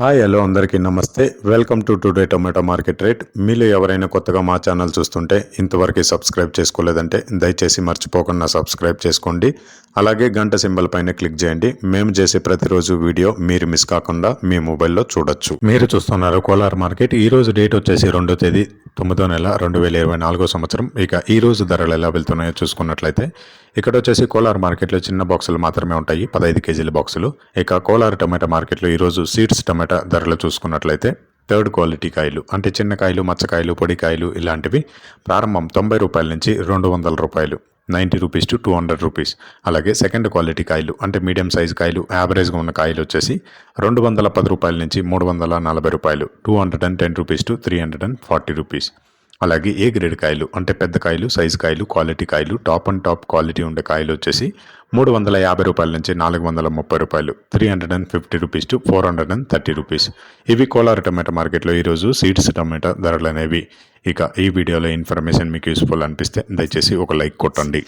Hi hello అందరికీ నమస్తే. Welcome to today tomato market rate. మీలో ఎవరైనా కొత్తగా మా ఛానల్ చూస్తుంటే ఇంతవరకు సబ్స్క్రైబ్ చేసుకోలేదంటే దయచేసి మర్చిపోకుండా సబ్స్క్రైబ్ చేసుకోండి. అలాగే గంట సింబల్ పైన క్లిక్ చేయండి. మేము చేసే ప్రతిరోజు వీడియో మీరు మిస్ కాకుండా మీ మొబైల్లో చూడొచ్చు. మీరు చూస్తున్నారు కోలార్ మార్కెట్. ఈ రోజు డేట్ వచ్చేసి 2వ తేదీ 9వ నెల 2024 సంవత్సరం. ఇక ఈ రోజు ధరలు ఎలా వెళ్తున్నాయో చూసుకున్నట్లయితే ఇక్కడ వచ్చేసి కోలార్ మార్కెట్లో చిన్న బాక్సులు మాత్రమే ఉంటాయి, 15 కేజీల బాక్సులు. ఇక కోలార్ టమాటా మార్కెట్లో ఈరోజు సీడ్స్ టమాటా ధరలు చూసుకున్నట్లయితే థర్డ్ క్వాలిటీ కాయలు అంటే చిన్న కాయలు, మచ్చకాయలు, పొడి కాయలు ఇలాంటివి ప్రారంభం 90 రూపాయల నుంచి 200 రూపాయలు, 90 రూపీస్ టు 200 రూపీస్. అలాగే సెకండ్ క్వాలిటీ కాయలు అంటే మీడియం సైజ్ కాయలు, యావరేజ్గా ఉన్న కాయలు వచ్చేసి 210 రూపాయల నుంచి 340 రూపాయలు, 210 రూపీస్ టు 340 రూపీస్. అలాగే ఏ గ్రేడ్ కాయలు అంటే పెద్ద కాయలు, సైజు కాయలు, క్వాలిటీ కాయలు, టాప్ అండ్ టాప్ క్వాలిటీ ఉండే కాయలు వచ్చేసి 350 రూపాయల నుంచి 430 రూపాయలు, 350 రూపీస్ టు 430 రూపీస్. ఇవి కోలార్ టమాటా మార్కెట్లో ఈరోజు సీడ్స్ టమాటా ధరలు అనేవి. ఇక ఈ వీడియోలో ఇన్ఫర్మేషన్ మీకు యూస్ఫుల్ అనిపిస్తే దయచేసి ఒక లైక్ కొట్టండి.